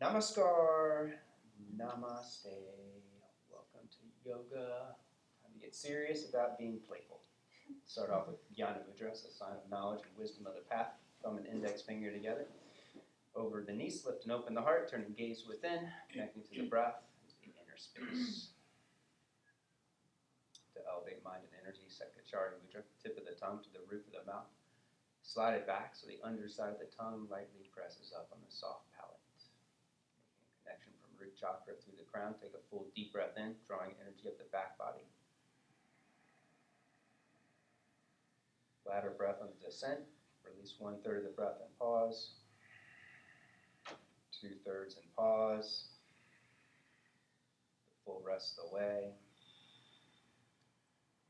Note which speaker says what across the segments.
Speaker 1: Namaskar. Namaste. Welcome to yoga. Time to get serious about being playful. Start off with Jnana Mudra, a sign of knowledge and wisdom of the path. Thumb and index finger together. Over the knees, lift and open the heart, turning gaze within, connecting to the breath, into the inner space. To elevate mind and energy, Sekachari Mudra, tip of the tongue to the roof of the mouth. Slide it back so the underside of the tongue lightly presses up on the soft palate. Making a connection from root chakra through the crown. Take a full deep breath in, drawing energy up the back body. Bladder breath on the descent. Release 1/3 of the breath and pause. 2/3 and pause. The full rest of the way.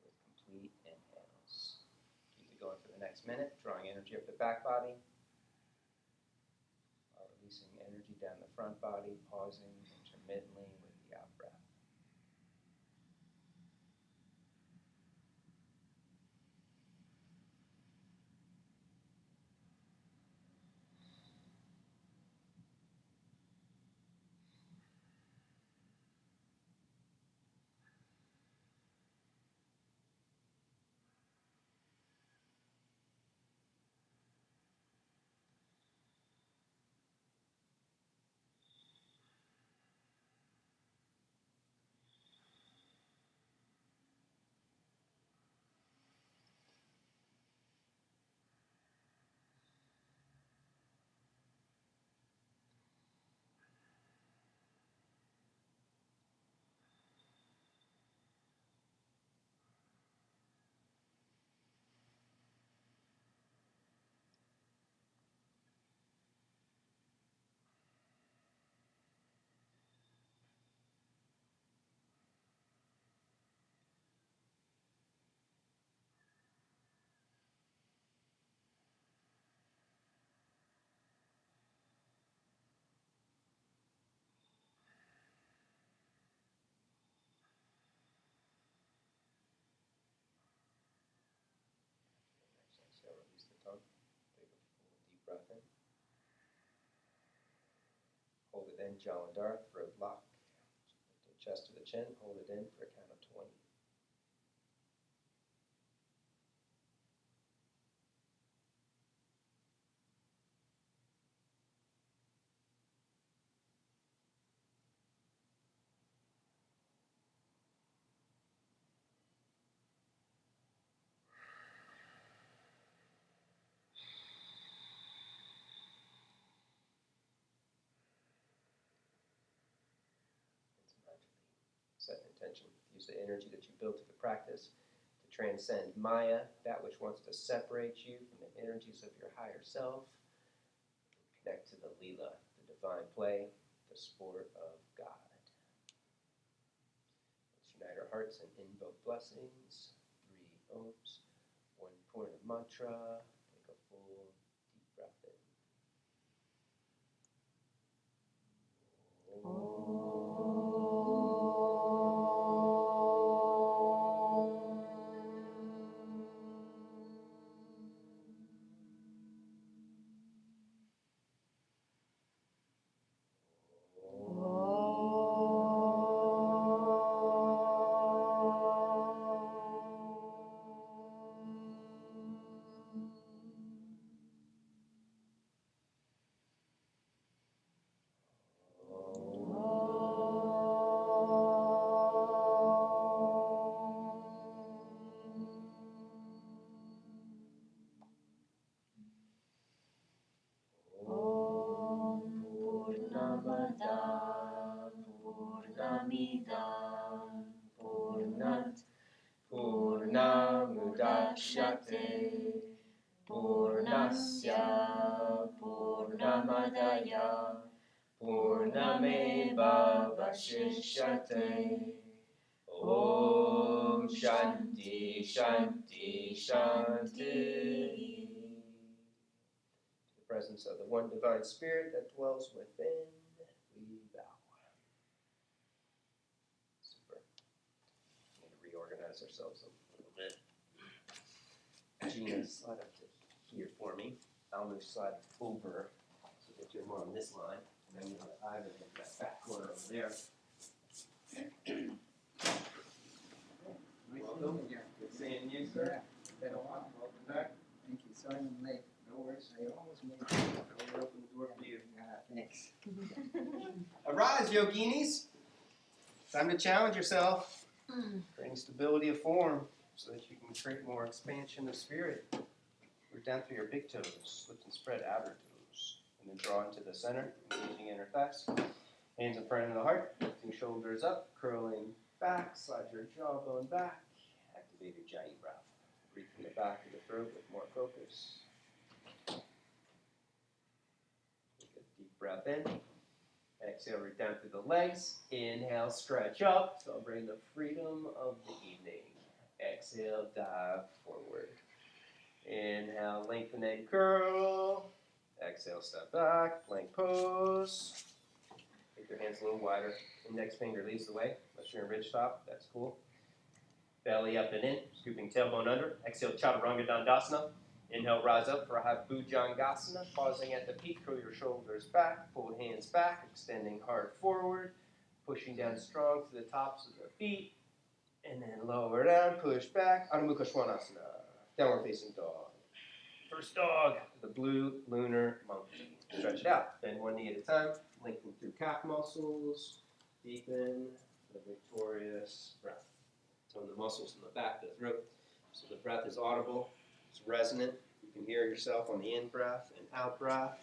Speaker 1: With complete inhales. Keep it going for the next minute, drawing energy up the back body. While releasing energy down the front body, pausing intermittently with the out breath. Exhale, release the tongue. Take a full deep breath in. Hold it in, Jalandhar, throat lock. Lift the chest to the chin, hold it in for a count of 20. Set an intention. Use the energy that you built through the practice to transcend Maya, that which wants to separate you from the energies of your higher self. Connect to the Leela, the divine play, the sport of God. Let's unite our hearts and invoke blessings. 3 Oms, 1 point of mantra. Take a full deep breath in. Purnamudachyate Purnasya Purnamadaya Purnameva Vashishyate. Om Shanti Shanti Shanti. To the presence of the one divine spirit that dwells within, we bow. Super. We need to reorganize ourselves a little bit. Gina, slide up to here for me. I'll move slide over so that you're more on this line. And then you'll have Ivan in that back corner over there. Welcome. Good seeing you, sir.
Speaker 2: Been a while.
Speaker 1: Welcome back.
Speaker 2: Thank you. Sorry I'm late.
Speaker 1: No worries.
Speaker 2: I almost made it.
Speaker 1: I'll open the door for you.
Speaker 2: Thanks.
Speaker 1: Arise, yoginis! Time to challenge yourself. Creating stability of form so that you can create more expansion of spirit. Root down through your big toes. Lift and spread outer toes. And then draw into the center, engaging inner thighs. Hands in front of the heart. Lifting shoulders up, curling back. Slide your jawbone back. Activate a giant breath. Breathe from the back of the throat with more focus. Take a deep breath in. Exhale, root down through the legs. Inhale, stretch up. Celebrate the freedom of the evening. Exhale, dive forward. Inhale, lengthen and curl. Exhale, step back, plank pose. Take your hands a little wider. Index finger leads the way. Unless you're in ridge top, that's cool. Belly up and in, scooping tailbone under. Exhale, chaturanga dandasana. Inhale, rise up for a high bhujangasana. Pausing at the peak, curl your shoulders back, pull hands back, extending heart forward. Pushing down strong to the tops of the feet. And then lower down, push back. Adho Mukha Svanasana. Downward facing dog. First dog, the blue lunar monkey. Stretch it out. Bend one knee at a time. Lengthen through calf muscles. Deepen the victorious breath. Tone the muscles in the back of the throat. So the breath is audible. It's resonant. You can hear yourself on the in-breath and out-breath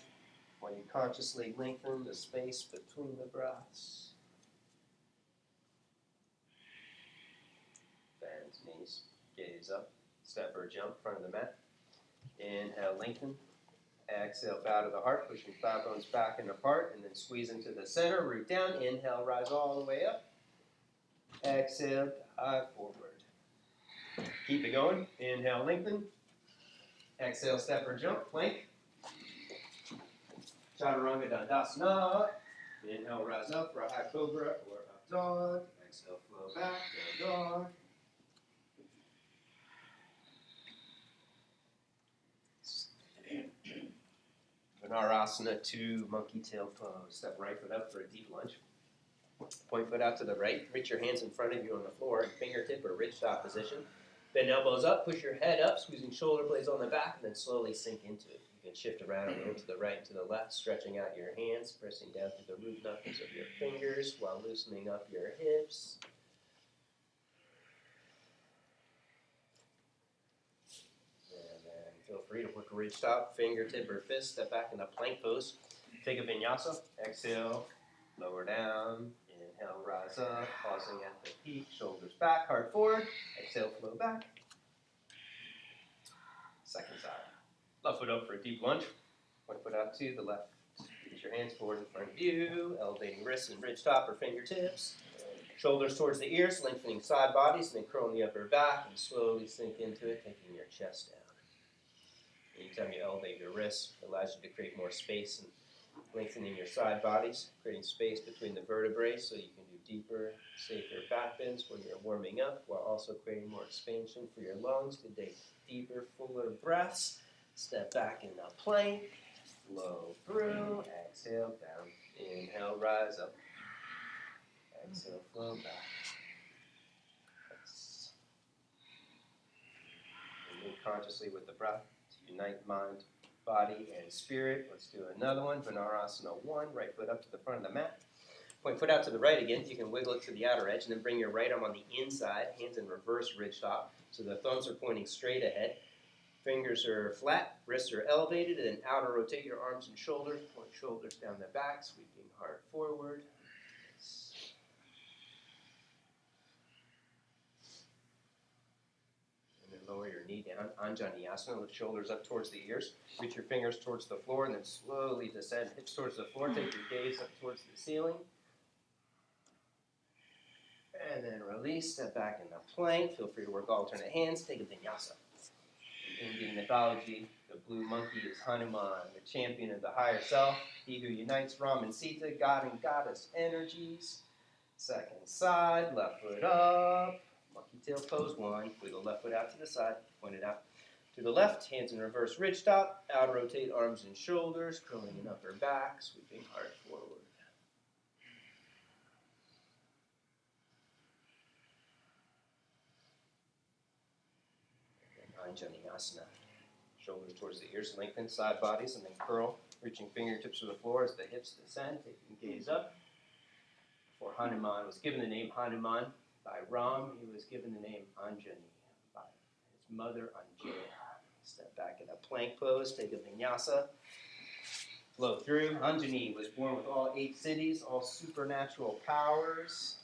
Speaker 1: while you consciously lengthen the space between the breaths. Bend knees, gaze up, step or jump, front of the mat. Inhale, lengthen. Exhale, bow to the heart, pushing thigh bones back and apart, and then squeeze into the center, root down. Inhale, rise all the way up. Exhale, dive forward. Keep it going. Inhale, lengthen. Exhale, step or jump, plank. Chaturanga dandasana. Inhale, rise up for a high cobra or up dog. Exhale, flow back, down dog. Vinyasa to monkey tail pose. Step right foot up for a deep lunge. Point foot out to the right. Reach your hands in front of you on the floor in fingertip or ridge top position. Bend elbows up. Push your head up, squeezing shoulder blades on the back, and then slowly sink into it. You can shift around and move to the right and to the left, stretching out your hands, pressing down through the root knuckles of your fingers while loosening up your hips. Feel free to work a ridge top, fingertip or fist, step back in a plank pose. Take a vinyasa, exhale, lower down, inhale, rise up, pausing at the peak, shoulders back, heart forward, exhale, flow back. Second side. Left foot up for a deep lunge, one foot out to the left. Reach your hands forward in front of you, elevating wrists and ridge top or fingertips. Shoulders towards the ears, lengthening side bodies, and then curling the upper back and slowly sink into it, taking your chest down. Anytime you elevate your wrists, it allows you to create more space and lengthening your side bodies, creating space between the vertebrae so you can do deeper, safer back bends when you're warming up, while also creating more expansion for your lungs to take deeper, fuller breaths. Step back in a plank, flow through, exhale down, inhale, rise up, exhale, flow back. Move consciously with the breath. Unite mind, body, and spirit. Let's do another one. Vinyasa 1. Right foot up to the front of the mat. Point foot out to the right again. You can wiggle it to the outer edge and then bring your right arm on the inside. Hands in reverse ridge top. So the thumbs are pointing straight ahead. Fingers are flat. Wrists are elevated. And then outer rotate your arms and shoulders. Point shoulders down the back. Sweeping heart forward. Lower your knee down, Anjaneyasana, lift shoulders up towards the ears. Reach your fingers towards the floor and then slowly descend, hips towards the floor. Take your gaze up towards the ceiling. And then release, step back in the plank. Feel free to work alternate hands. Take a vinyasa. In Indian mythology, The blue monkey is Hanuman, the champion of the higher self, he who unites Ram and Sita, God and goddess energies. Second side, left foot up, monkey tail pose 1, wiggle left foot out to the side, point it out to the left, hands in reverse ridge top, out rotate arms and shoulders, curling in upper back, sweeping heart forward. Vinyasa. Shoulders towards the ears, lengthen side bodies, and then curl, reaching fingertips to the floor as the hips descend, taking gaze up. Before Hanuman was given the name Hanuman by Ram, he was given the name Anjani by his mother Anjaya. Step back in a plank pose, take a vinyasa. Flow through. Anjani was born with all 8 cities, all supernatural powers.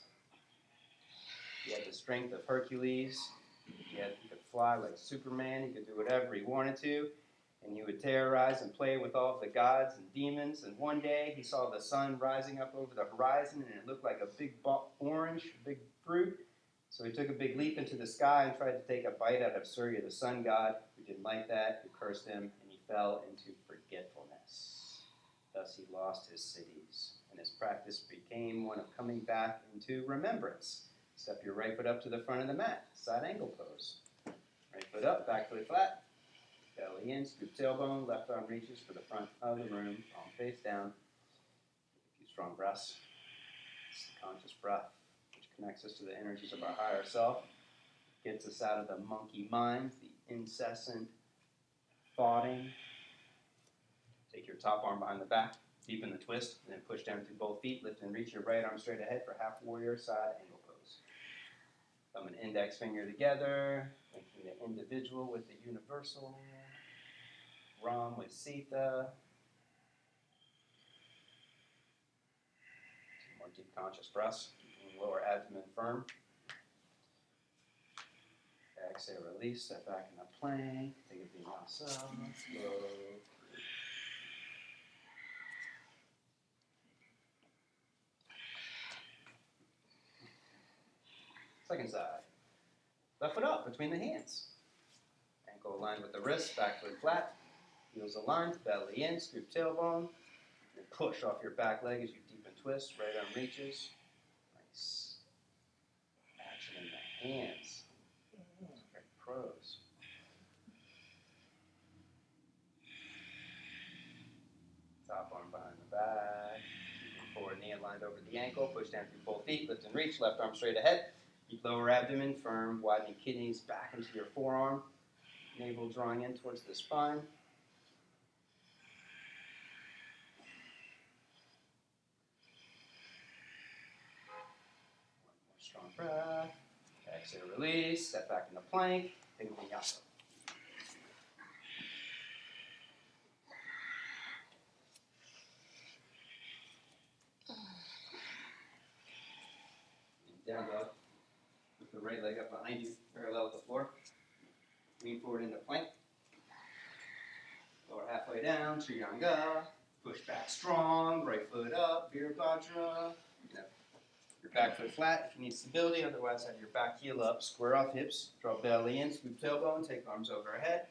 Speaker 1: He had the strength of Hercules. He could fly like Superman. He could do whatever he wanted to. And he would terrorize and play with all of the gods and demons. And one day he saw the sun rising up over the horizon, and it looked like a big orange, big fruit. So he took a big leap into the sky and tried to take a bite out of Surya, the sun god, who didn't like that, who cursed him, and he fell into forgetfulness. Thus he lost his cities, and his practice became one of coming back into remembrance. Step your right foot up to the front of the mat, side angle pose. Right foot up, back foot flat. Belly in, scoop tailbone, left arm reaches for the front of the room, palm face down. Take a few strong breaths. It's the conscious breath, which connects us to the energies of our higher self, gets us out of the monkey mind, the incessant thoughting. Take your top arm behind the back, deepen the twist, and then push down through both feet. Lift and reach your right arm straight ahead for half warrior side angle pose. Thumb and index finger together, linking the individual with the universal. Ram with Sita. 2 more deep conscious breaths, keeping lower abdomen firm. Exhale, release, step back in a plank, take a Vinyasa, slow. Second side. Left foot up between the hands. Ankle aligned with the wrist, back foot flat. Heels aligned, belly in, scoop tailbone. And push off your back leg as you deepen twist. Right arm reaches. Nice. Action in the hands. Great pros. Top arm behind the back. Keeping forward knee aligned over the ankle. Push down through both feet. Lift and reach. Left arm straight ahead. Keep lower abdomen firm. Widening kidneys back into your forearm. Navel drawing in towards the spine. Strong breath. Exhale, release. Step back in the plank. Take a Vinyasa. Down dog. With the right leg up behind you, parallel with the floor. Lean forward into plank. Lower halfway down, Trianga. Push back strong. Right foot up, Virabhadra. Your back foot flat if you need stability, otherwise have your back heel up, square off hips, draw belly in, scoop tailbone, take arms overhead.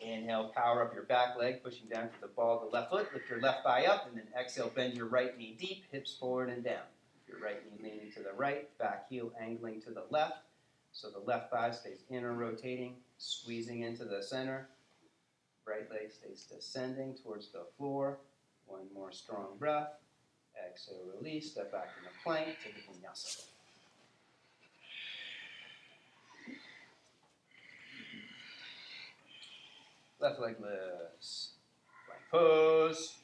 Speaker 1: Inhale, power up your back leg, pushing down to the ball of the left foot, lift your left thigh up, and then exhale, bend your right knee deep, hips forward and down. Your right knee leaning to the right, back heel angling to the left, so the left thigh stays inner rotating, squeezing into the center. Right leg stays descending towards the floor. One more strong breath. Exhale, release, step back in the plank, take a Vinyasa. Left leg lifts. Plank pose.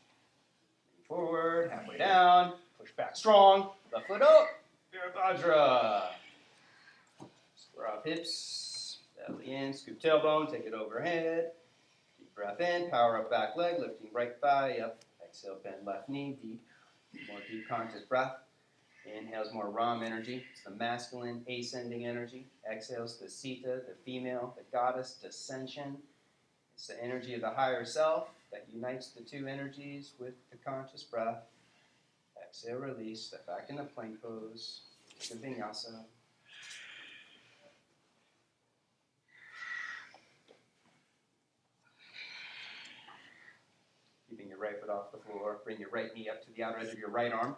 Speaker 1: Lean forward, halfway down, push back strong, left foot up, Virabhadra. Square off hips, belly in, scoop tailbone, take it overhead. Deep breath in, power up back leg, lifting right thigh up. Exhale, bend left knee, deep. More deep conscious breath. Inhales more Ram energy. It's the masculine ascending energy. Exhales the Sita, the female, the goddess descension. It's the energy of the higher self that unites the two energies with the conscious breath. Exhale, release, step back in the plank pose. Take a Vinyasa. Keeping your right foot off the floor. Bring your right knee up to the outer edge of your right arm.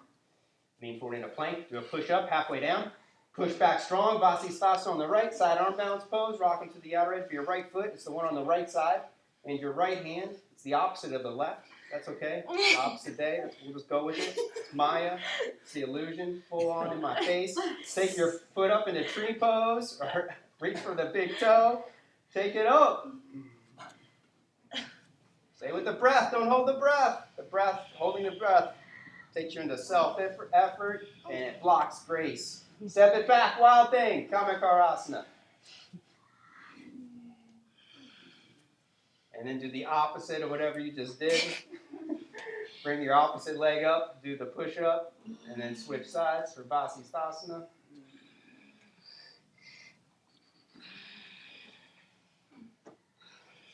Speaker 1: Lean forward in a plank. Do a push-up halfway down. Push back strong. Vinyasa on the right side. Arm balance pose. Rocking to the outer edge of your right foot. It's the one on the right side. And your right hand, it's the opposite of the left. That's okay. Opposite day. We'll just go with it. It's Maya. It's the illusion. Full on in my face. Take your foot up in a tree pose. Or reach for the big toe. Take it up. Stay with the breath. Don't hold the breath. The breath, holding the breath, takes you into self-effort, and it blocks grace. Step it back, wild thing. Kamakarasana. And then do the opposite of whatever you just did. Bring your opposite leg up, do the push-up, and then switch sides for Vinyasa.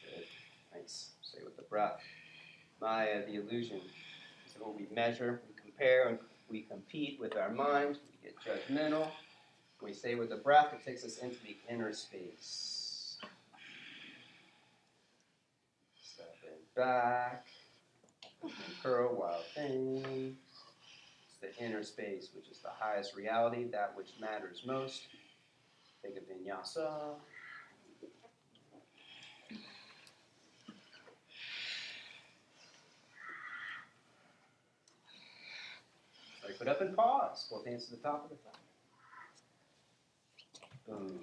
Speaker 1: Good. Nice. Stay with the breath. Maya, the illusion. So when we measure, we compare, and we compete with our mind. We get judgmental. When we stay with the breath, it takes us into the inner space. Step it back. And curl, wild thing. It's the inner space, which is the highest reality, that which matters most. Take a vinyasa. Right foot up and pause. Both hands to the top of the thigh. Boom.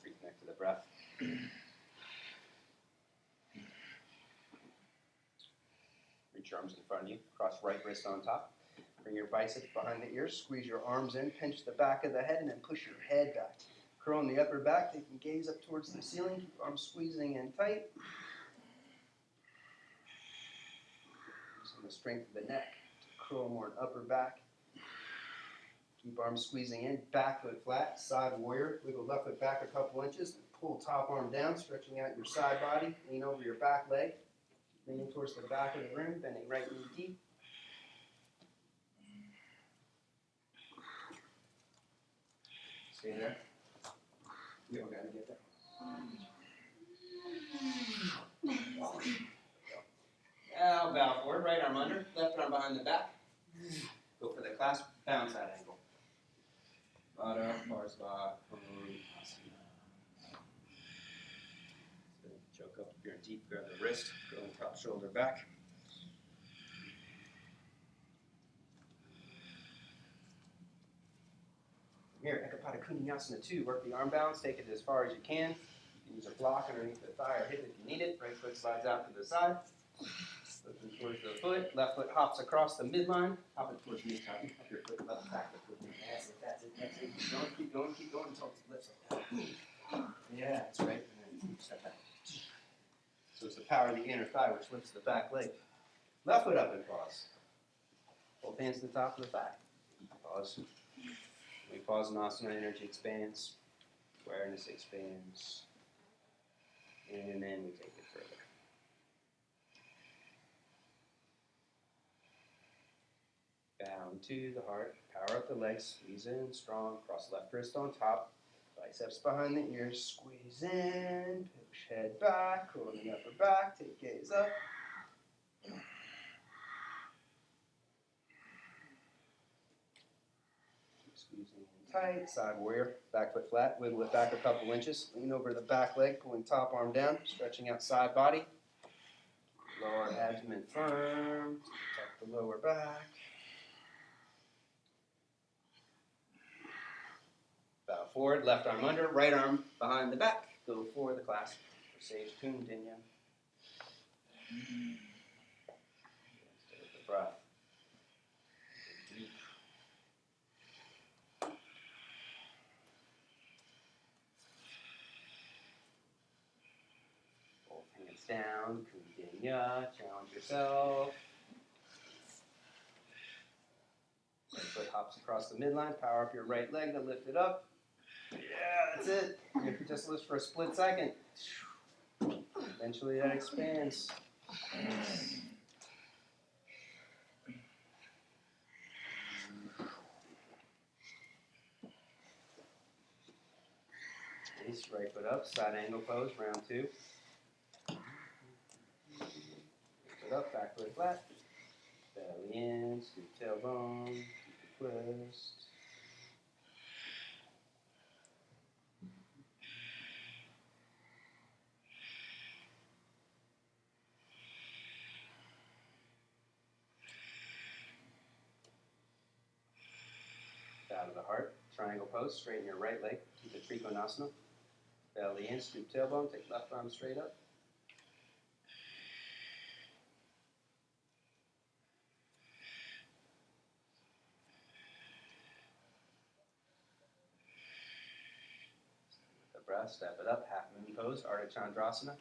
Speaker 1: Reconnect to the breath. Reach your arms in front of you. Cross right wrist on top. Bring your biceps behind the ears. Squeeze your arms in. Pinch the back of the head and then push your head back. Curl in the upper back. Take your gaze up towards the ceiling. Keep arms squeezing in tight. Using the strength of the neck to curl more in upper back. Keep arms squeezing in. Back foot flat. Side warrior. Wiggle left foot back a couple inches. Pull top arm down, stretching out your side body. Lean over your back leg. Leaning towards the back of the room, bending right knee deep. Stay there. We all got to get there. Now bow forward, right arm under, left arm behind the back. Go for the clasp, bounce that angle. Baddha, Parsva, choke up if you're in deep, grab the wrist, go top shoulder back. Here, Ekapada Kuniyasana 2. Work the arm balance, take it as far as you can. You can use a block underneath the thigh or hip if you need it. Right foot slides out to the side. Looking towards the foot. Left foot hops across the midline. Hop it towards me, Tommy. Up your foot, left back. That's it, that's it, that's it. Keep going until it lifts up. Yeah, that's right. And then step back. So it's the power of the inner thigh which lifts the back leg. Left foot up and pause. Both hands to the top of the thigh. Pause. When we pause in asana, energy expands. Awareness expands. And then we take it further. Down to the heart. Power up the legs. Squeeze in strong. Cross left wrist on top. Biceps behind the ears. Squeeze in. Push head back. Curl the upper back. Take gaze up. Keep squeezing in tight. Side warrior. Back foot flat. Wiggle it back a couple inches. Lean over the back leg. Pulling top arm down. Stretching out side body. Lower abdomen firm. Tuck the lower back. Bow forward, left arm under, right arm behind the back. Go for the clasp for Sage Kundinya. Stay with the breath. Deep. Both hands down, Kundinya. Challenge yourself. Right foot hops across the midline. Power up your right leg to lift it up. Yeah, that's it. If you just lift for a split second, eventually that expands. Nice, right foot up, side angle pose, round 2. it up, back foot flat. Belly in, scoop tailbone, keep the twist. Out of the heart, triangle pose, straighten your right leg, keep the Trikonasana. Belly in, scoop tailbone, take left arm straight up. The breath, step it up, half moon pose, Ardha Chandrasana.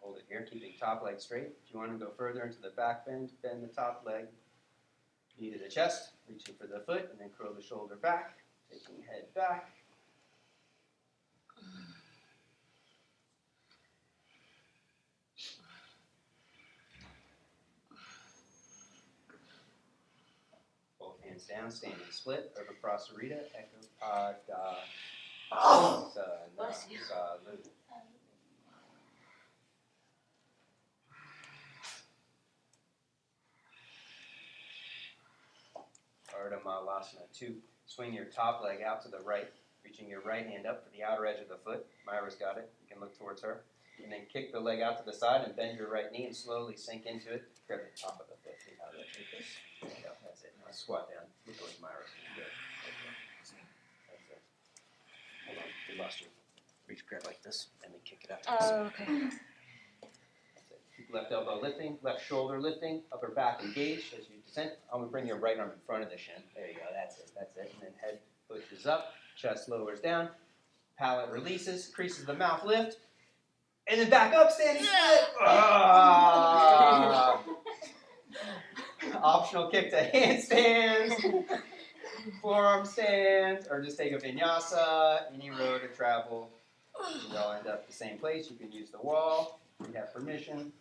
Speaker 1: Hold it here, keeping top leg straight. If you want to go further into the back bend, bend the top leg, knee to the chest, reaching for the foot, and then curl the shoulder back, taking head back. Both hands down, standing split, over Prasarita, Ekapada, Salu. Ardha Malasana 2. Swing your top leg out to the right, reaching your right hand up for the outer edge of the foot. Myra's got it. You can look towards her. And then kick the leg out to the side and bend your right knee and slowly sink into it. Grab the top of the foot. See how that take this? There you go. That's it. Now squat down. Look towards Myra. Good. That's it. Hold on. We lost you. Reach, grab like this, and then kick it out to the side.
Speaker 3: Okay.
Speaker 1: That's it. Keep left elbow lifting, left shoulder lifting, upper back engaged as you descend. I'm going to bring your right arm in front of the shin. There you go. That's it. That's it. And then head pushes up, chest lowers down, palate releases, creases the mouth lift, and then back up, standing split. Ah! Optional kick to handstands, forearm stands, or just take a vinyasa, any road to travel. You all end up the same place. You can use the wall. You have permission.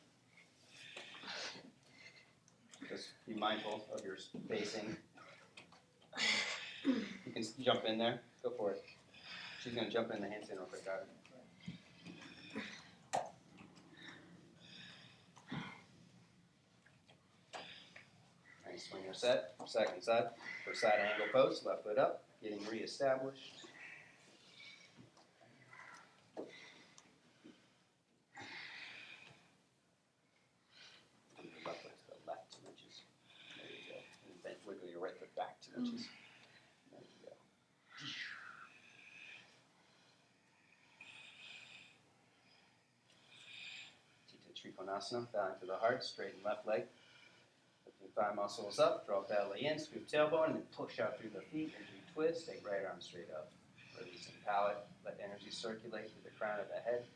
Speaker 1: Just be mindful of your spacing. You can jump in there. Go for it. She's going to jump in the handstand real quick. Got it. And swing your set. Second side. For side angle pose. Left foot up. Getting reestablished. Left foot to the left 2 inches. There you go. And then wiggle your right foot back 2 inches. There you go. Trikonasana, down to the heart, straighten left leg. Lifting thigh muscles up, draw belly in, scoop tailbone, and then push out through the feet as you twist. Take right arm straight up. Releasing palate, let energy circulate through the crown of the head.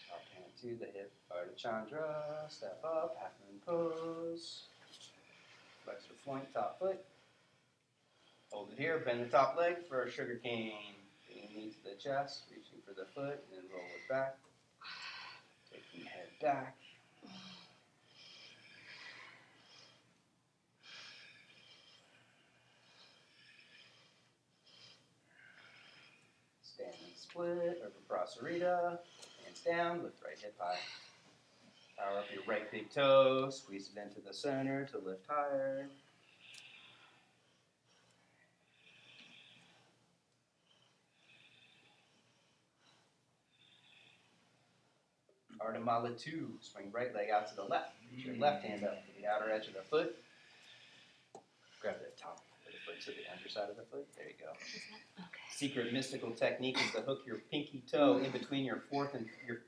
Speaker 1: Top hand to the hip, Ardha Chandra, step up, half moon pose. Flex your point, top foot. Hold it here, bend the top leg for a sugar cane. Bringing knee to the chest, reaching for the foot, and then roll it back. Taking head back. Standing split, over Prasarita. Hands down, lift right hip high. Power up your right big toe, squeeze it into the center to lift higher. Ardha Mala 2, swing right leg out to the left. Reach your left hand up to the outer edge of the foot. Grab the top of the foot to the underside of the foot. There you go.
Speaker 3: Okay.
Speaker 1: Secret mystical technique is to hook your pinky toe in between your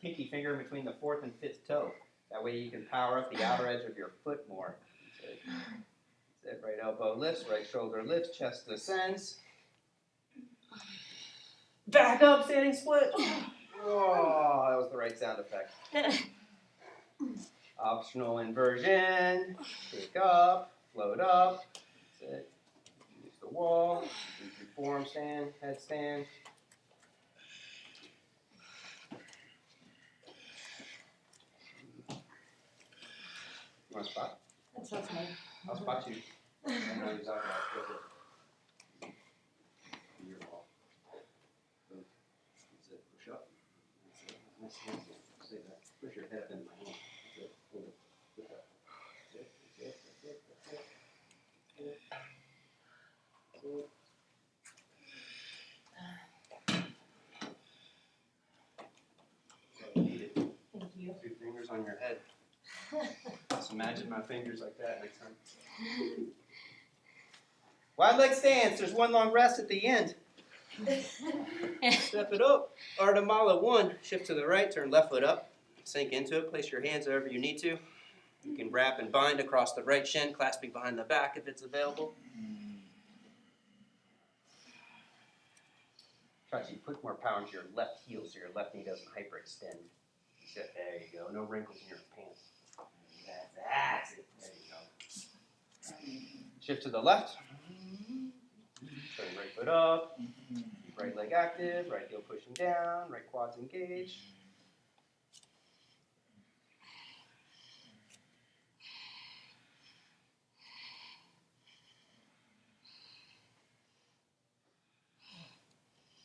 Speaker 1: pinky finger in between the fourth and fifth toe. That way you can power up the outer edge of your foot more. That's it. That's it. Right elbow lifts, right shoulder lifts, chest descends. Back up, standing split. Oh, that was the right sound effect. Optional inversion. Kick up, float up. That's it. Use the wall. Use your forearm stand, headstand. You want to spot?
Speaker 3: That sounds nice.
Speaker 1: I'll spot you. I know he's not going to flip it. Your ball. So, that's it. Push up. That's it. Nice. Stay there. Push your head up into my hand. That's it. Hold it. Push up. That's it. That's it. That's it. That's it. That's it. That's it. So eat it.
Speaker 3: Thank you.
Speaker 1: 2 fingers on your head. Just imagine my fingers like that next time. Wide leg stance. There's one long rest at the end. Step it up. Ardamala 1. Shift to the right. Turn left foot up. Sink into it. Place your hands wherever you need to. You can wrap and bind across the right shin, clasping behind the back if it's available. Try to put more power into your left heel so your left knee doesn't hyperextend. There you go. No wrinkles in your pants. That's it. There you go. Shift to the left. Turn right foot up. Keep right leg active. Right heel pushing down. Right quads engaged.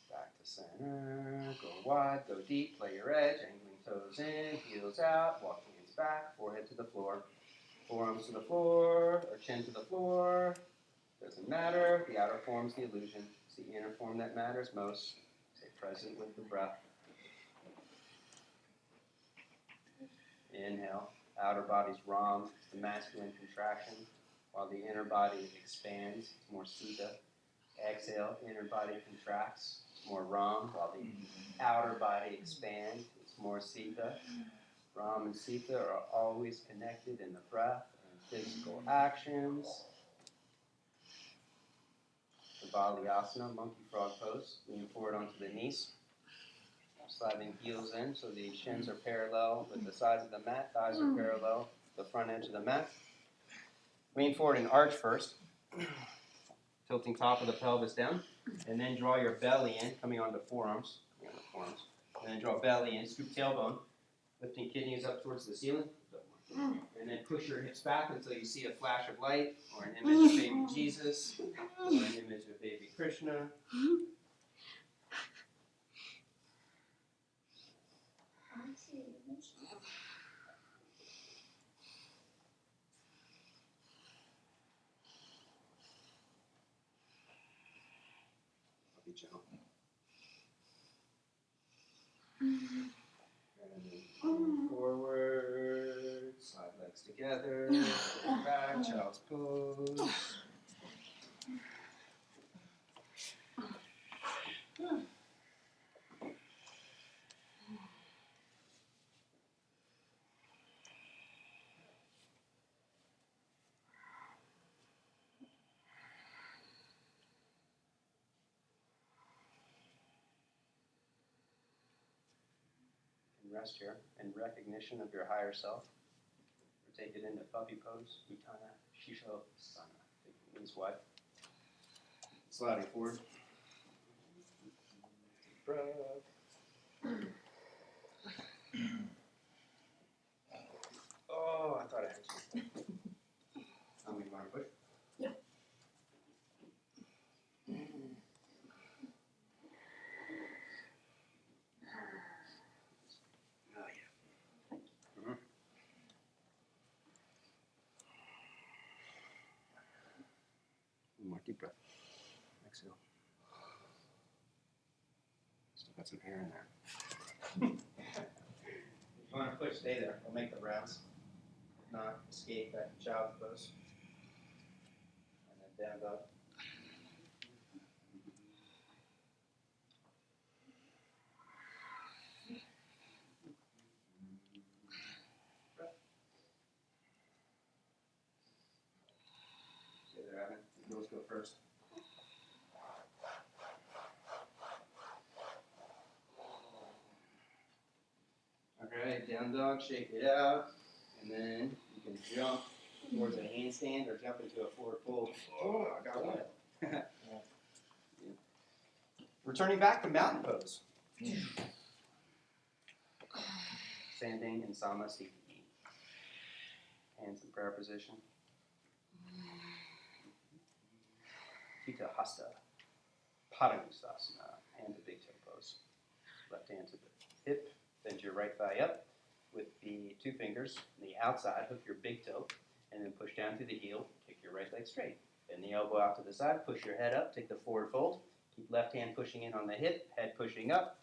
Speaker 1: Back to center. Go wide. Go deep. Play your edge. Angling toes in. Heels out. Walk hands back. Forehead to the floor. Forearms to the floor. Or chin to the floor. Doesn't matter. The outer form's the illusion. It's the inner form that matters most. Stay present with the breath. Inhale. Outer body's Ram. It's the masculine contraction. While the inner body expands. It's more Sita. Exhale. Inner body contracts. It's more Ram. While the outer body expands. It's more Sita. Ram and Sita are always connected in the breath and physical actions. The Balyasana, monkey frog pose. Lean forward onto the knees. Sliding heels in so the shins are parallel with the sides of the mat. Thighs are parallel with the front edge of the mat. Lean forward and arch first. Tilting top of the pelvis down. And then draw your belly in, coming onto the forearms. And then draw belly in, scoop tailbone. Lifting kidneys up towards the ceiling. And then push your hips back until you see a flash of light, or an image of baby Jesus, or an image of baby Krishna. I'll be gentle. And then forward, slide legs together, go back, child's pose. Rest here in recognition of your higher self. Or take it into puppy pose, Uttana Shishosana. Take the knees wide. Sliding forward. Deep breath. Oh, I thought I had you. How many want to push?
Speaker 3: Yeah.
Speaker 1: One more deep breath. Exhale. Still got some air in there. If you want to push, stay there. We'll make the rounds. If not, escape back to child's pose. And then down dog. Stay there, Anand. Heels go first. Alright, down dog, shake it out, and then you can jump towards a handstand or jump into a forward fold. Oh, I got one. Yeah. Returning back to mountain pose. Standing in Samasthiti. Hands in prayer position. Hasta, Padangustasana, and the big toe pose. Left hand to the hip, bend your right thigh up with the 2 fingers on the outside, hook your big toe, and then push down through the heel, kick your right leg straight. Bend the elbow out to the side, push your head up, take the forward fold, keep left hand pushing in on the hip, head pushing up.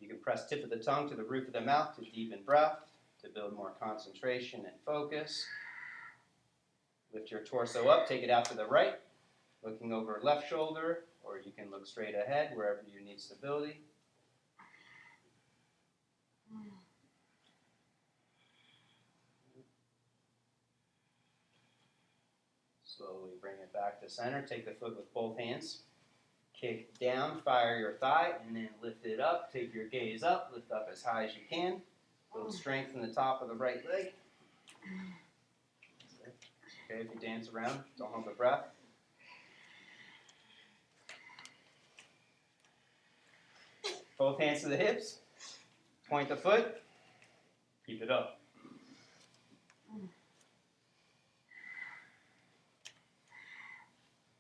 Speaker 1: You can press tip of the tongue to the roof of the mouth to deepen breath, to build more concentration and focus. Lift your torso up, take it out to the right, looking over left shoulder, or you can look straight ahead wherever you need stability. Slowly bring it back to center. Take the foot with both hands. Kick down, fire your thigh, and then lift it up. Take your gaze up, lift up as high as you can. Build strength in the top of the right leg. Okay, if you dance around, don't hold the breath. Both hands to the hips. Point the foot. Keep it up.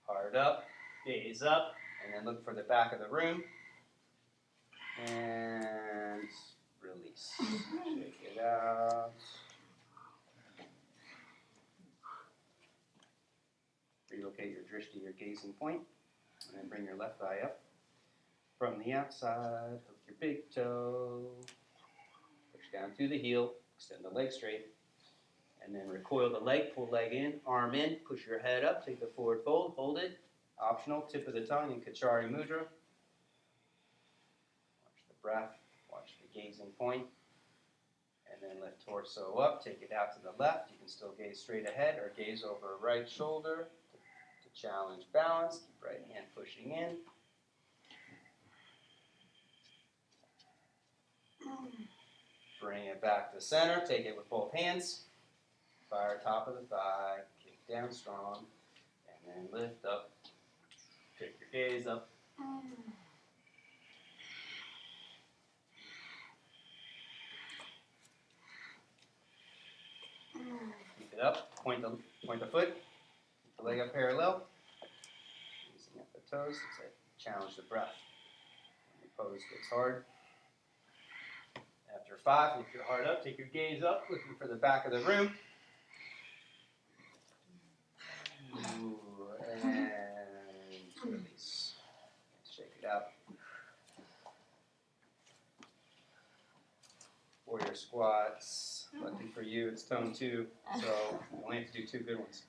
Speaker 1: Hard up, gaze up, and then look for the back of the room. And release. Shake it out. Relocate your drishti, your gazing point, and then bring your left thigh up. From the outside, hook your big toe. Push down through the heel, extend the leg straight. And then recoil the leg, pull leg in, arm in, push your head up, take the forward fold, hold it. Optional, tip of the tongue in Kachari Mudra. Watch the breath, watch the gazing point. And then lift torso up, take it out to the left. You can still gaze straight ahead or gaze over right shoulder to challenge balance. Keep right hand pushing in. Bring it back to center, take it with both hands. Fire top of the thigh, kick down strong, and then lift up. Take your gaze up. Keep it up. Point the foot. Keep the leg up parallel. Using up the toes to challenge the breath. When the pose gets hard. After 5, lift your heart up. Take your gaze up, looking for the back of the room. Ooh, and release. Shake it out. Warrior squats. Lucky for you, it's tone 2, so you only have to do 2 good ones.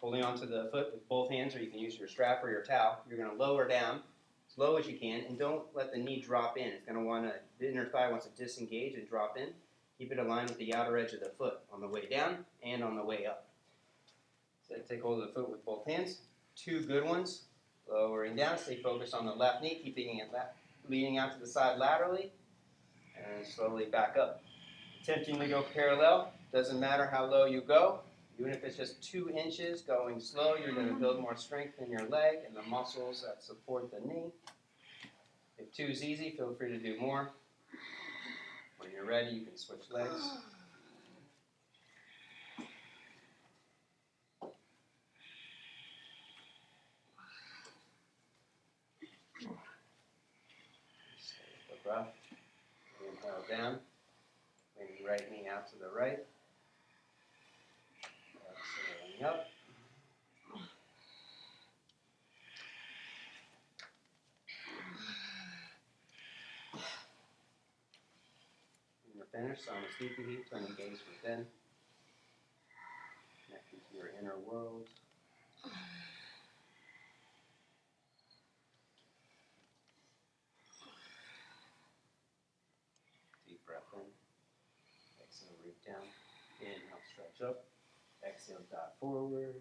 Speaker 1: Holding onto the foot with both hands, or you can use your strap or your towel. You're going to lower down as low as you can, and don't let the knee drop in. It's going to want to, the inner thigh wants to disengage and drop in. Keep it aligned with the outer edge of the foot on the way down and on the way up. So take hold of the foot with both hands. 2 good ones. Lowering down, stay focused on the left knee, keeping it leaning out to the side laterally, and slowly back up. Attempting to go parallel, doesn't matter how low you go. Even if it's just 2 inches, going slow, you're going to build more strength in your leg and the muscles that support the knee. If 2 is easy, feel free to do more. When you're ready, you can switch legs. Breath. Inhale down. Leaning right knee out to the right. Exhaling up. When you're finished, Samasthiti, turn the gaze within. Connecting to your inner world. Breath in. Exhale, root down. Inhale, stretch up. Exhale, dot forward.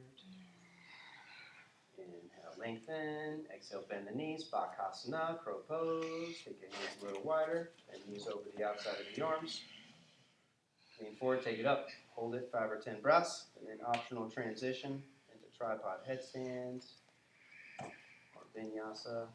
Speaker 1: Inhale, lengthen. Exhale, bend the knees. Bakasana, crow pose. Take your hands a little wider. And knees over the outside of the arms. Lean forward, take it up. Hold it 5 or 10 breaths. And then optional transition into tripod headstand or Vinyasa.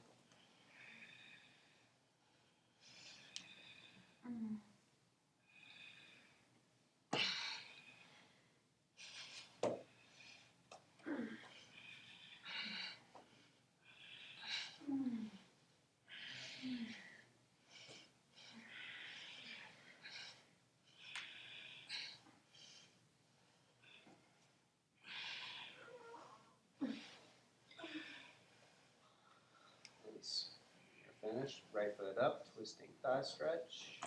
Speaker 1: finish. Right foot up, twisting thigh stretch.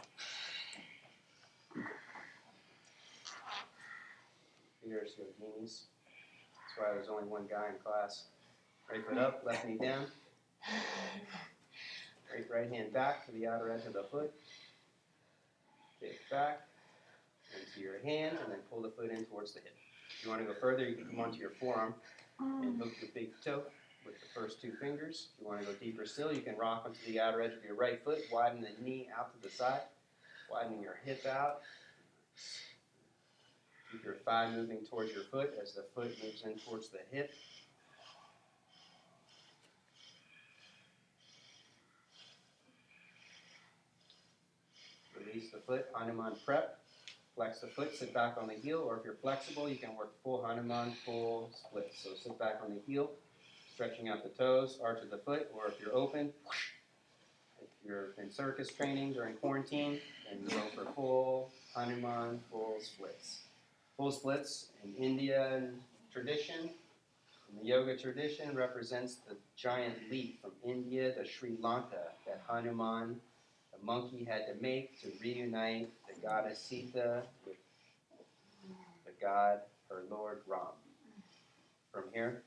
Speaker 1: Fingers go guineas. That's why there's only one guy in class. Right foot up, left knee down. Right hand back to the outer edge of the foot. Kick back into your hand and then pull the foot in towards the hip. If you want to go further, you can come onto your forearm and hook your big toe with the first two fingers. If you want to go deeper still, you can rock onto the outer edge of your right foot, widen the knee out to the side, widening your hip out. Keep your thigh moving towards your foot as the foot moves in towards the hip. Release the foot, Hanuman prep. Flex the foot, sit back on the heel, or if you're flexible, you can work full Hanuman, full split. So sit back on the heel, stretching out the toes, arch of the foot, or if you're open, if you're in circus training during quarantine, then you go for full Hanuman, full splits. Full splits in Indian tradition, in the yoga tradition, represents the giant leap from India to Sri Lanka that Hanuman, the monkey, had to make to reunite the goddess Sita with the god, her lord Ram. From here,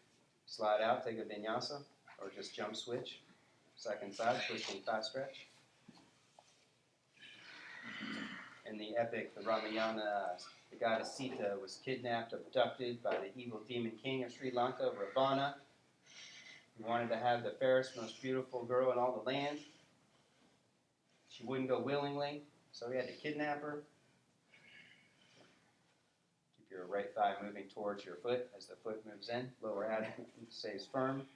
Speaker 1: slide out, take a vinyasa, or just jump switch. Second side, twisting thigh stretch. In the epic, the Ramayana, the goddess Sita was kidnapped, abducted by the evil demon king of Sri Lanka, Ravana. He wanted to have the fairest, most beautiful girl in all the land. She wouldn't go willingly, so he had to kidnap her. Keep your right thigh moving towards your foot as the foot moves in. Lower abdomen stays firm.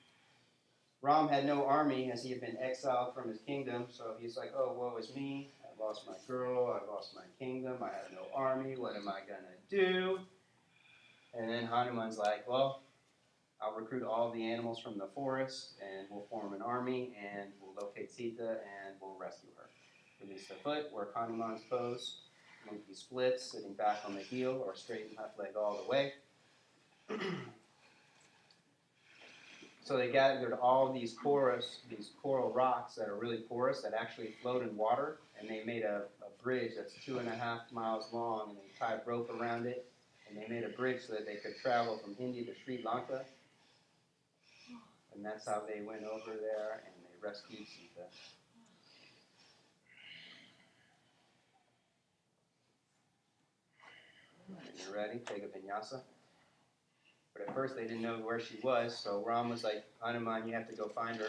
Speaker 1: Ram had no army as he had been exiled from his kingdom, so he's like, oh, woe is me. I lost my girl, I lost my kingdom, I have no army, what am I going to do? And then Hanuman's like, well, I'll recruit all the animals from the forest, and we'll form an army, and we'll locate Sita, and we'll rescue her. Release the foot, work Hanuman's pose, monkey splits, sitting back on the heel, or straighten left leg all the way. So they gathered all these coral rocks that are really porous that actually float in water, and they made a bridge that's 2.5 miles long, and they tied rope around it, and they made a bridge so that they could travel from India to Sri Lanka. And that's how they went over there, and they rescued Sita. When you're ready, take a vinyasa. But at first they didn't know where she was, so Ram was like, Hanuman, you have to go find her.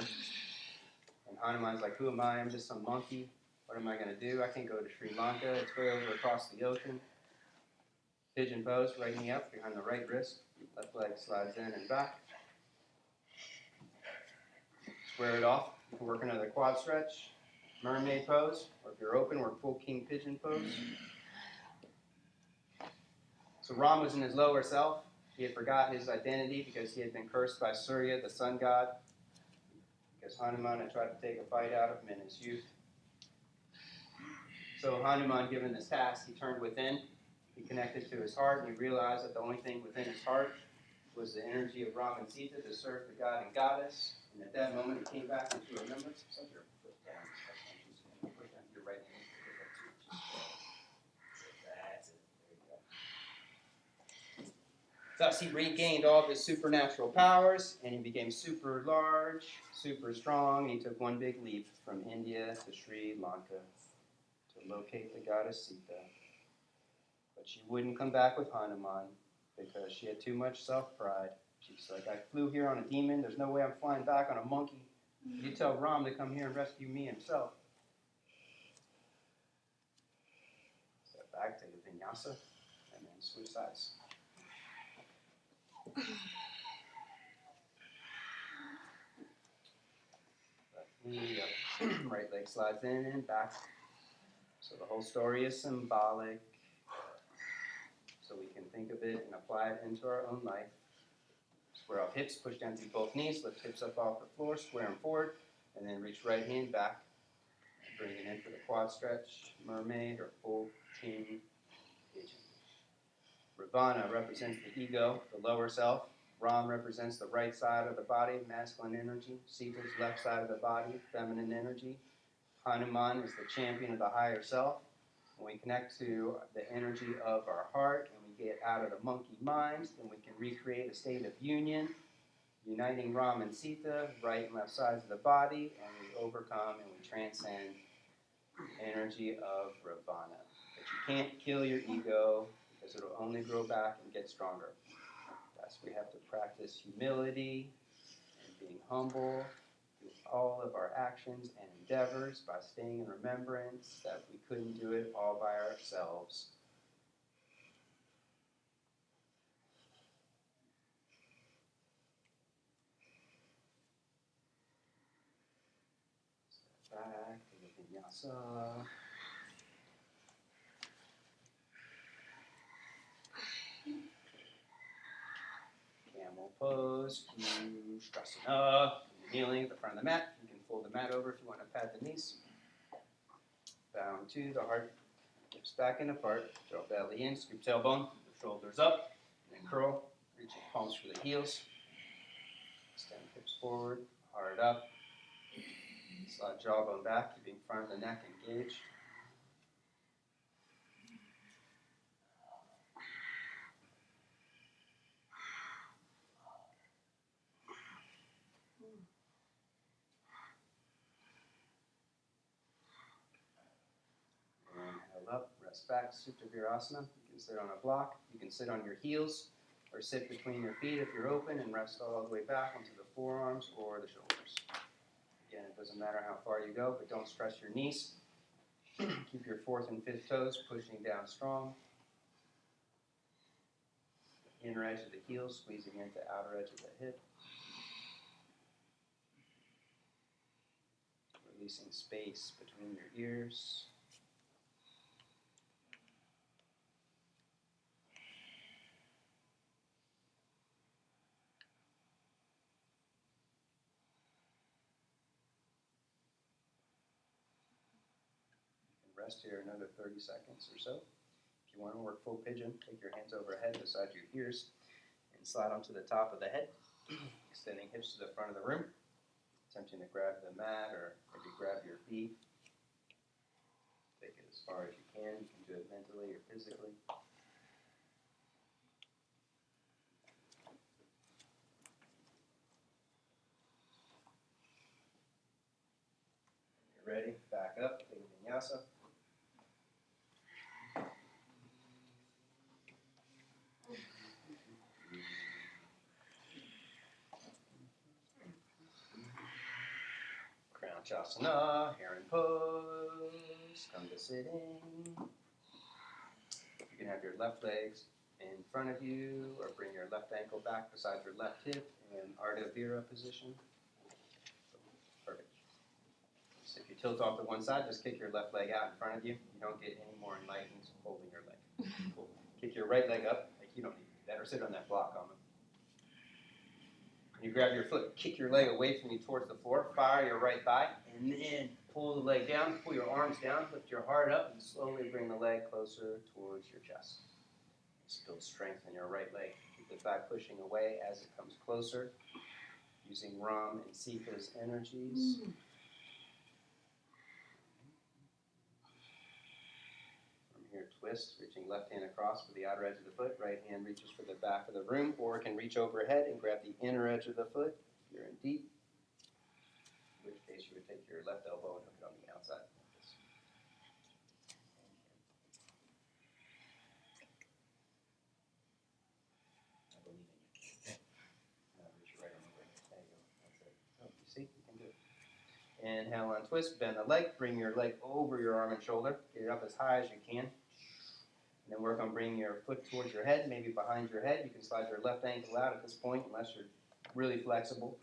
Speaker 1: And Hanuman's like, who am I? I'm just some monkey. What am I going to do? I can't go to Sri Lanka. It's way over across the ocean. Pigeon pose, right knee up behind the right wrist. Left leg slides in and back. Square it off. You can work another quad stretch. Mermaid pose. Or if you're open, work full king pigeon pose. So Ram was in his lower self. He had forgotten his identity because he had been cursed by Surya, the sun god, because Hanuman had tried to take a fight out of him in his youth. So Hanuman, given this task, he turned within, he connected to his heart, and he realized that the only thing within his heart was the energy of Ram and Sita to serve the god and goddess. And at that moment, he came back into remembrance. Set your foot down. Push down your right hand. That's it. There you go. Thus, he regained all of his supernatural powers, and he became super large, super strong, and he took one big leap from India to Sri Lanka to locate the goddess Sita. But she wouldn't come back with Hanuman because she had too much self-pride. She's like, I flew here on a demon. There's no way I'm flying back on a monkey. You tell Ram to come here and rescue me himself. Step back, take a vinyasa, and then switch sides. Left knee up, right leg slides in and back. So the whole story is symbolic. So we can think of it and apply it into our own life. Square off hips, push down through both knees, lift hips up off the floor, square them forward, and then reach right hand back. Bring it in for the quad stretch, mermaid, or full king pigeon. Ravana represents the ego, the lower self. Ram represents the right side of the body, masculine energy. Sita's left side of the body, feminine energy. Hanuman is the champion of the higher self. When we connect to the energy of our heart and we get out of the monkey minds, then we can recreate a state of union, uniting Ram and Sita, right and left sides of the body, and we overcome and we transcend the energy of Ravana. But you can't kill your ego because it'll only grow back and get stronger. Thus, we have to practice humility and being humble through all of our actions and endeavors by staying in remembrance that we couldn't do it all by ourselves. Step back to the Vinyasa. Camel pose, Strasana. Kneeling at the front of the mat. You can fold the mat over if you want to pad the knees. Bound to the heart. Hips back and apart. Draw belly in. Scoop tailbone. The shoulders up. And then curl. Reaching palms for the heels. Extend hips forward. Heart up. Slide jawbone back. Keeping front of the neck engaged. Up, rest back, Supta Virasana. You can sit on a block, you can sit on your heels, or sit between your feet if you're open and rest all the way back onto the forearms or the shoulders. Again, it doesn't matter how far you go, but don't stress your knees. Keep your fourth and fifth toes pushing down strong. Inner edge of the heel squeezing into outer edge of the hip. Releasing space between your ears. Rest here another 30 seconds or so. If you want to work full pigeon, take your hands overhead beside your ears and slide onto the top of the head, extending hips to the front of the room, attempting to grab the mat or maybe grab your feet. Take it as far as you can. You can do it mentally or physically. When you're ready, back up, take Vinyasa. Crown Chasana, Heron pose, Skanda sitting. You can have your left legs in front of you, or bring your left ankle back beside your left hip in Ardha Vira position. Perfect. So if you tilt off to one side, just kick your left leg out in front of you. You don't get any more enlightened holding your leg. Cool. Kick your right leg up, like you don't need to do that, or sit on that block on them. You grab your foot, kick your leg away from you towards the floor, fire your right thigh, and then pull the leg down, pull your arms down, lift your heart up, and slowly bring the leg closer towards your chest. Build strength in your right leg. Keep the thigh pushing away as it comes closer, using Ram and Sita's energies. From here, twist, reaching left hand across for the outer edge of the foot, right hand reaches for the back of the room, or it can reach overhead and grab the inner edge of the foot if you're in deep, in which case you would take your left elbow and hook it on the outside. I believe in you. Now reach your right arm over. There you go. That's it. Oh, you see? You can do it. Inhale on twist, bend the leg, bring your leg over your arm and shoulder. Get it up as high as you can. And then work on bringing your foot towards your head, maybe behind your head. You can slide your left ankle out at this point, unless you're really flexible.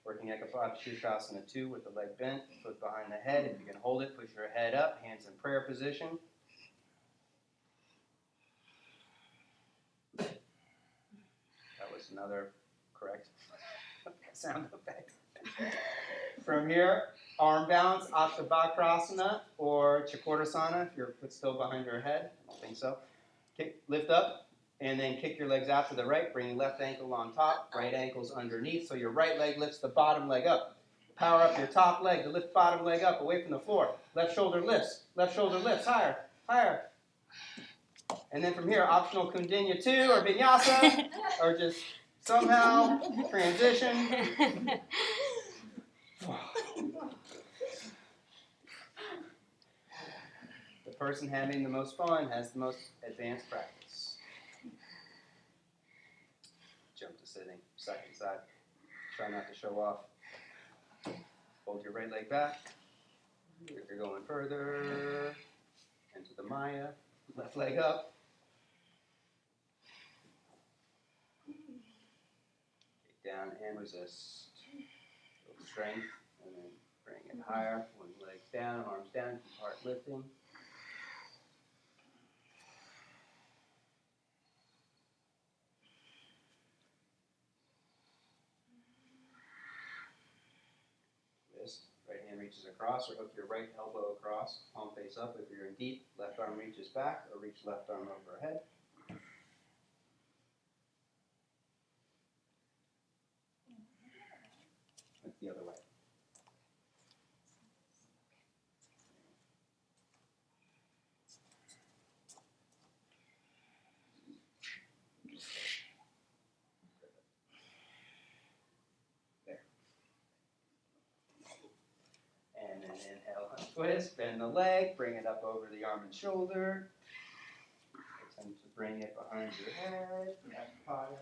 Speaker 1: Working Ekapada Shirshasana 2 with the leg bent, foot behind the head. If you can hold it, push your head up, hands in prayer position. That was another correct sound effect. From here, arm balance, Ashtavakrasana or Chakrasana if your foot's still behind your head. I don't think so. Kick, lift up, And then kick your legs out to the right, bring your left ankle on top, right ankle's underneath, so your right leg lifts the bottom leg up. Power up your top leg to lift bottom leg up, away from the floor. Left shoulder lifts, higher, higher. And then from here, optional Kundalini 2 or Vinyasa, or just somehow transition. The person having the most fun has the most advanced practice. Jump to sitting, second side. Try not to show off. Hold your right leg back. If you're going further, into the Maya. Left leg up. Take down and resist. Build strength, and then bring it higher. One leg down, arms down, keep heart lifting. Right hand reaches across, or hook your right elbow across, palm face up if you're in deep. Left arm reaches back, or reach left arm overhead. Look the other way. And then inhale, twist, bend the leg, bring it up over the arm and shoulder. Attempt to bring it behind your head, Shikasha.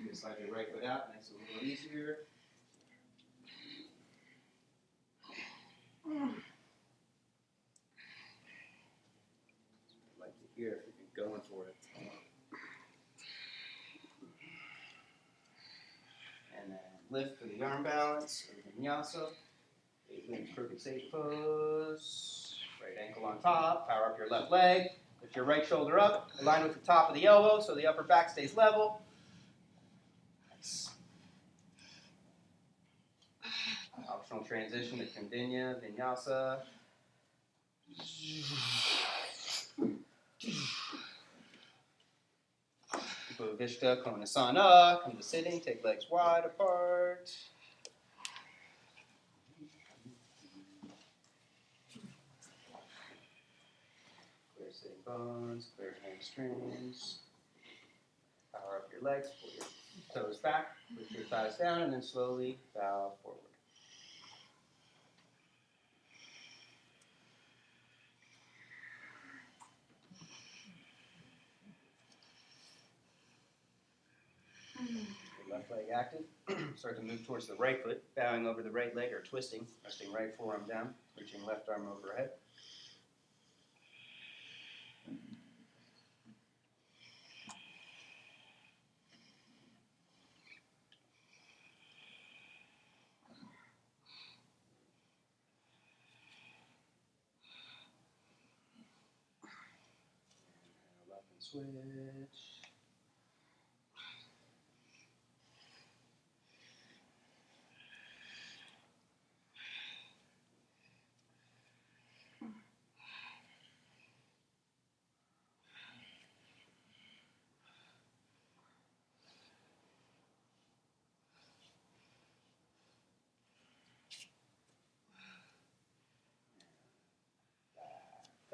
Speaker 1: Just slide your right foot out, makes it a little easier. I'd like to hear if you're going for it. And then lift for the arm balance, or Vinyasa. 8-limb crooked safe pose. Right ankle on top, power up your left leg. Lift your right shoulder up, align with the top of the elbow so the upper back stays level. Nice. Optional transition to Kundalini, Vinyasa. Vishta, Konasana. Come to sitting, take legs wide apart. Clear sitting bones, clear hamstrings. Power up your legs, pull your toes back, push your thighs down, and then slowly bow forward. Your left leg active. Start to move towards the right foot, bowing over the right leg or twisting, resting right forearm down, reaching left arm overhead. Left and switch.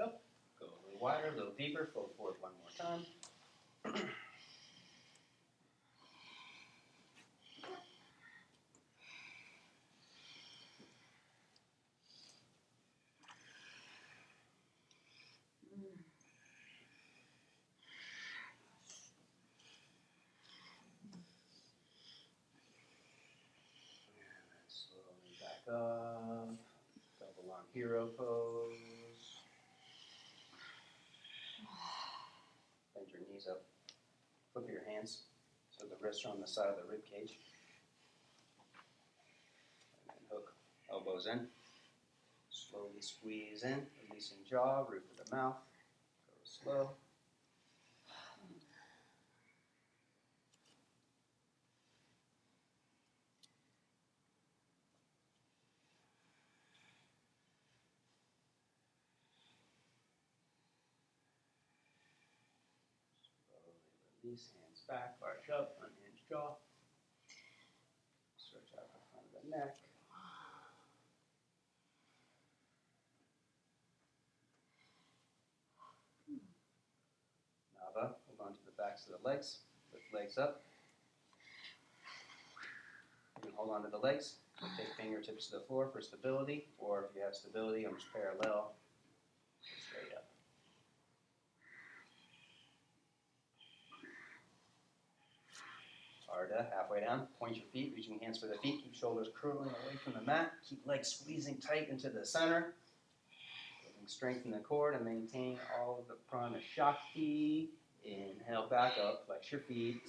Speaker 1: Up. Go a little wider, a little deeper. Fold forward one more time. Slowly back up. Double arm hero pose. Bend your knees up. Flip your hands so the wrists are on the side of the rib cage. And then hook elbows in. Slowly squeeze in, releasing jaw, roof of the mouth. Go slow. Release, hands back, arch up, unhinged jaw. Stretch out the front of the neck. Nava, hold on to the backs of the legs. Lift legs up. You can hold on to the legs. Take fingertips to the floor for stability, or if you have stability, almost parallel, straight up. Ardha, halfway down. Point your feet, reaching hands for the feet. Keep shoulders curling away from the mat. Keep legs squeezing tight into the center. Building strength in the core to maintain all of the prana shakti. Inhale back up, flex your feet,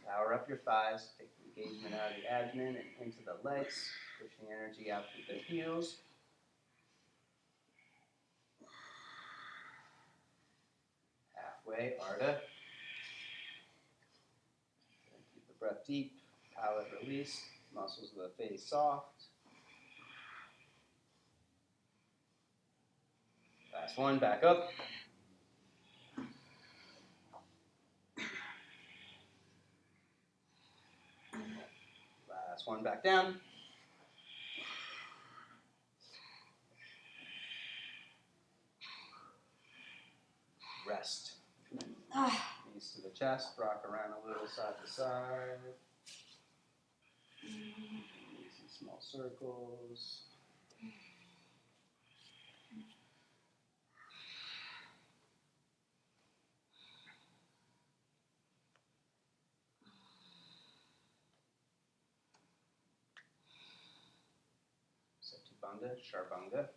Speaker 1: power up your thighs, take the engagement out of the abdomen and into the legs, pushing energy out through the heels. Halfway, Ardha. Keep the breath deep, palate release, muscles of the face soft. Last one, back up. Last one, back down. Rest. Knees to the chest, rock around a little side to side. Some small circles. Bandha, Sharbanga,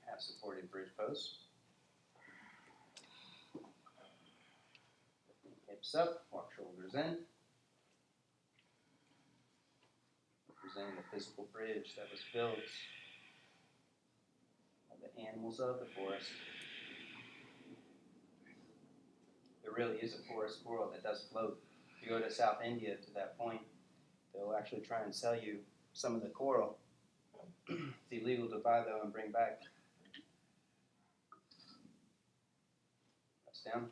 Speaker 1: half supported bridge pose. Hips up, walk shoulders in. Representing the physical bridge that was built by the animals of the forest. There really is a forest squirrel that does float. If you go to South India to that point, they'll actually try and sell you some of the coral. It's illegal to buy though and bring back. Press down.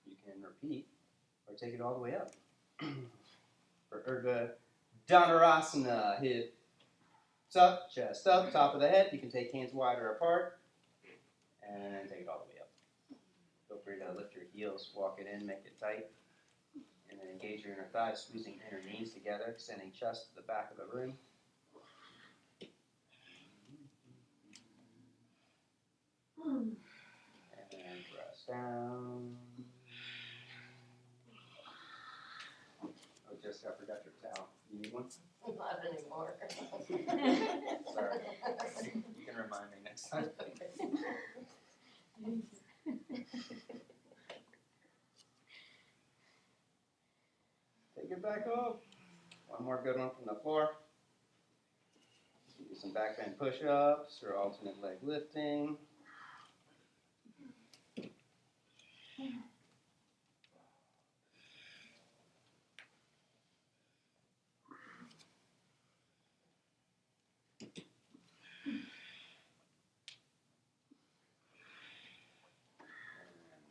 Speaker 1: You can repeat or take it all the way up. For Urdhva Dhanurasana, hips up, chest up, top of the head. You can take hands wider apart and take it all the way up. Feel free to lift your heels, walk it in, make it tight, and then engage your inner thighs, squeezing inner knees together, extending chest to the back of the room. And press down. Oh, Jessica, I forgot your towel. You need one?
Speaker 3: Not anymore.
Speaker 1: Sorry. You can remind me next time. Take it back up. One more good one from the floor. Do some back bend push-ups or alternate leg lifting. And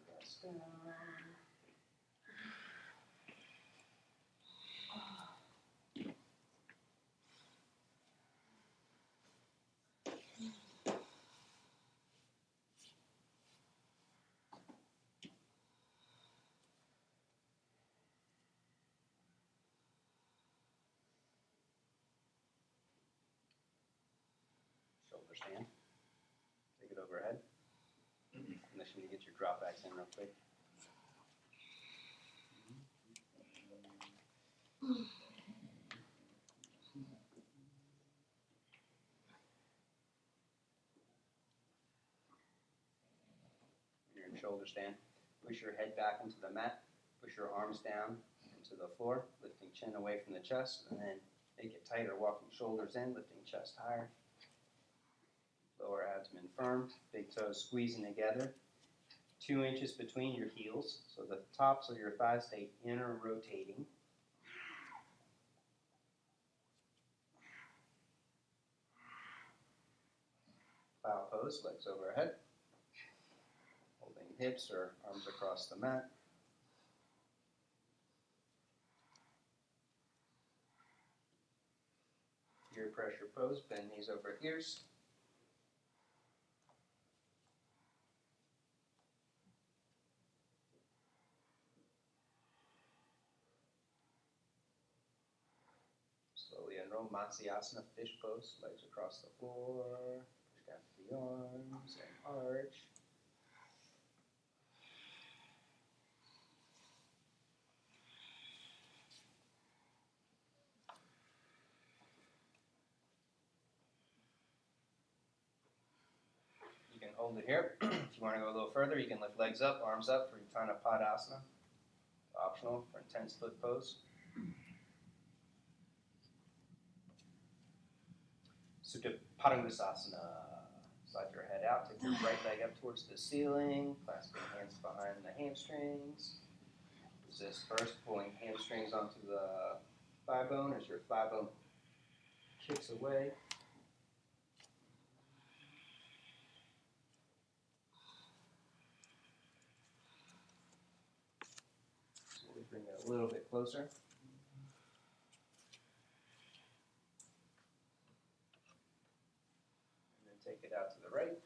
Speaker 1: rest down. Shoulder stand. Take it overhead. Unless you need to get your drop backs in real quick. You're in shoulder stand. Push your head back into the mat. Push your arms down into the floor, lifting chin away from the chest, and then make it tighter, walking shoulders in, lifting chest higher. Lower abdomen firm, big toes squeezing together. 2 inches between your heels, so the tops of your thighs stay inner rotating. plow pose, legs overhead. Holding hips or arms across the mat. Ear pressure pose, bend knees over ears. Slowly unroll, Matsyasana, fish pose, legs across the floor. Push down to the arms and arch. You can hold it here. If you want to go a little further, you can lift legs up, arms up for Utthana Padasana. Optional for intense foot pose. Supta Padangusasana. Slide your head out, take your right leg up towards the ceiling, clasping hands behind the hamstrings. Resist first, pulling hamstrings onto the thigh bone as your thigh bone kicks away. Slowly bring it a little bit closer. And then take it out to the right.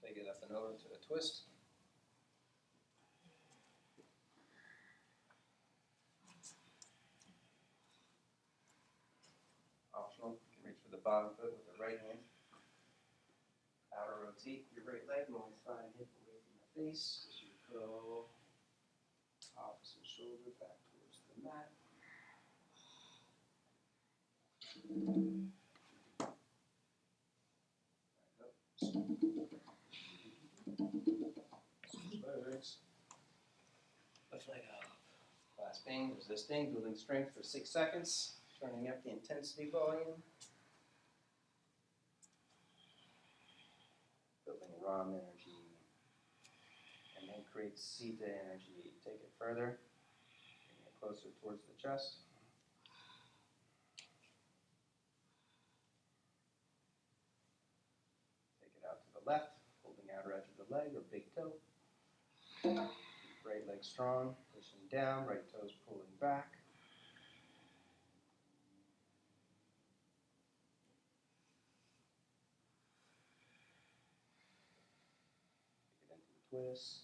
Speaker 1: Take it up and over to a twist. Optional, you can reach for the bottom foot with the right hand. Outer rotate your right leg, rolling thigh and hip away from the face as you curl opposite shoulder back towards the mat. Legs. Left leg up. Clasping, resisting, building strength for 6 seconds. Turning up the intensity volume. Building Ram energy. And then create Sita energy. Take it further. Bring it closer towards the chest. Take it out to the left, holding outer edge of the leg or big toe. Right leg strong, pushing down, right toes pulling back. Take it into a twist.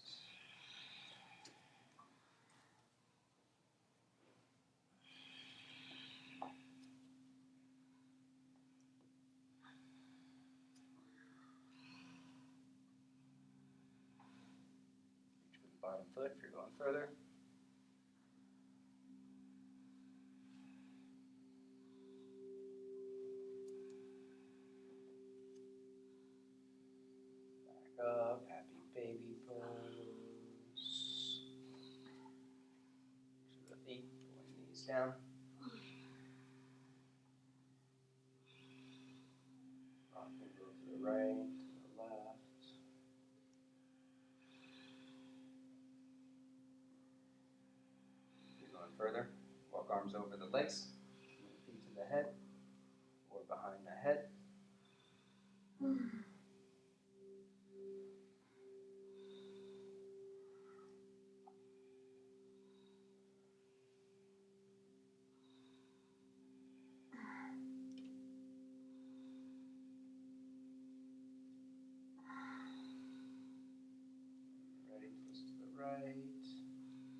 Speaker 1: Reach for the bottom foot if you're going further. Back up, happy baby pose. To the feet, pulling knees down. Rocking go to the right, to the left. You're going further. Walk arms over the legs, feet to the head, or behind the head. Ready, twist to the right,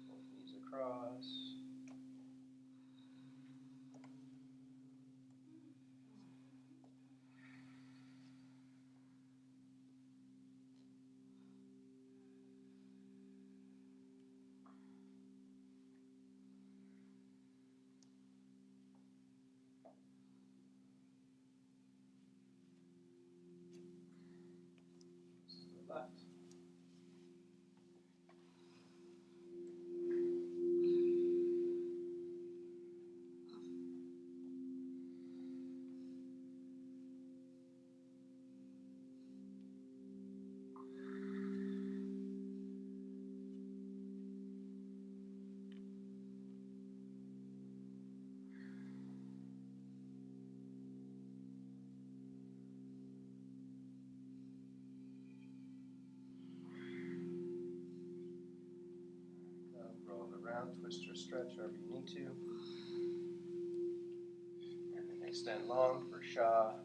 Speaker 1: both knees across. Twist to the left. around, twist or stretch however you need to. And then extend long for Shavasana.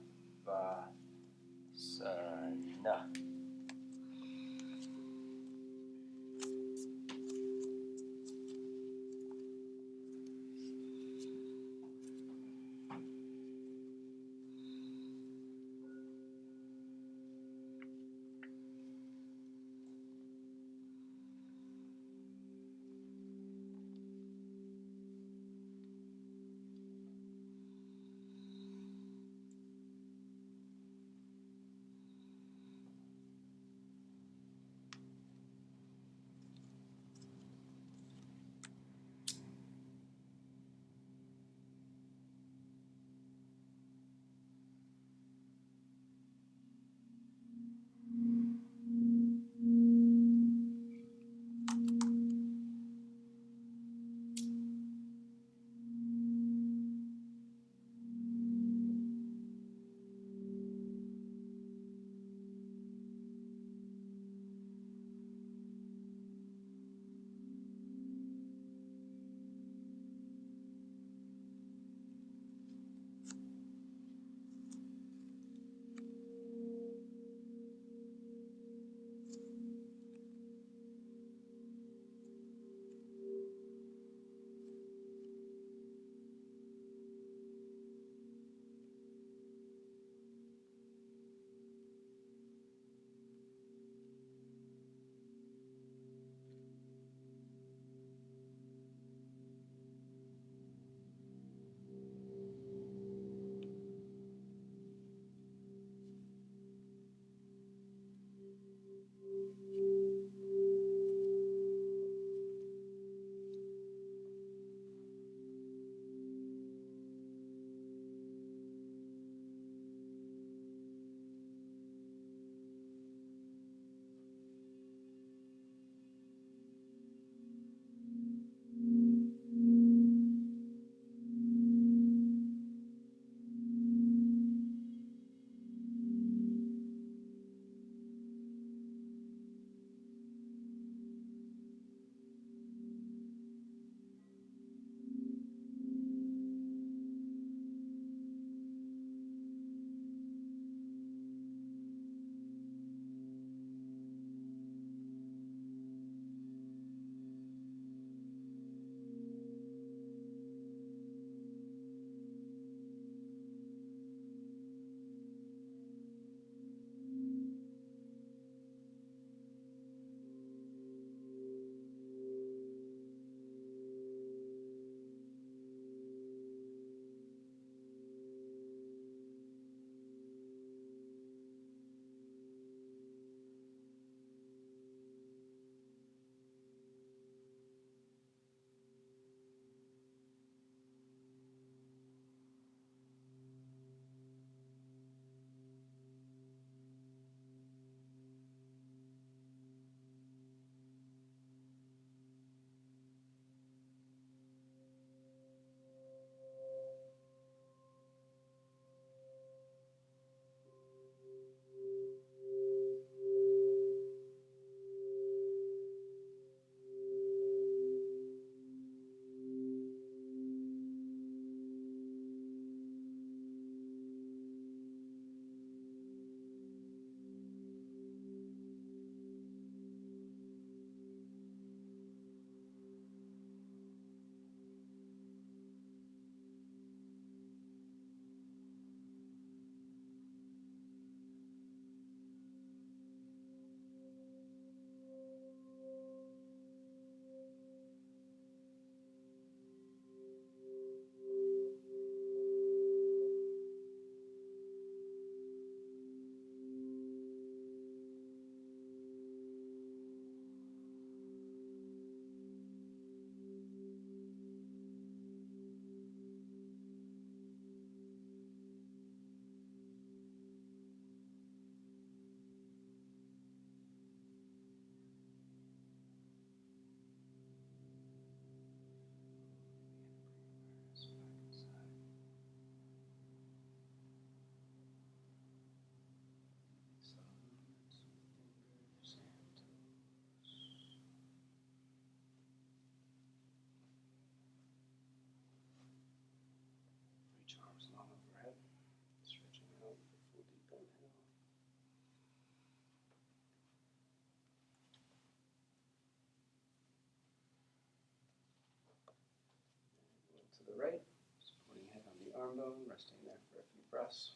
Speaker 1: moon, resting there for a few breaths.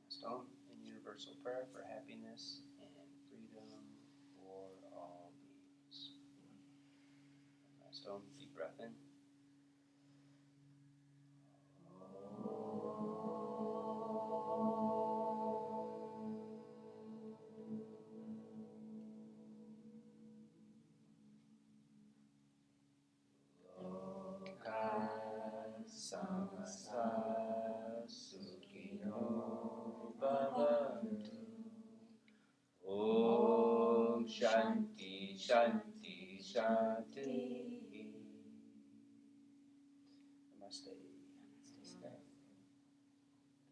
Speaker 1: Stone and universal prayer for happiness and freedom for all beings. Stone, deep breath in. Samasta Sukhino Bhavantu. Om Shanti Shanti Shanti. Namaste.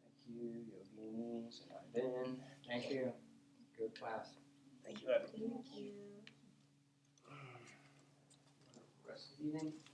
Speaker 1: Thank you, yoginis and Anand.
Speaker 2: Thank you. Good class.
Speaker 1: Thank you, Evan.
Speaker 3: Thank you.
Speaker 1: Rest of the evening.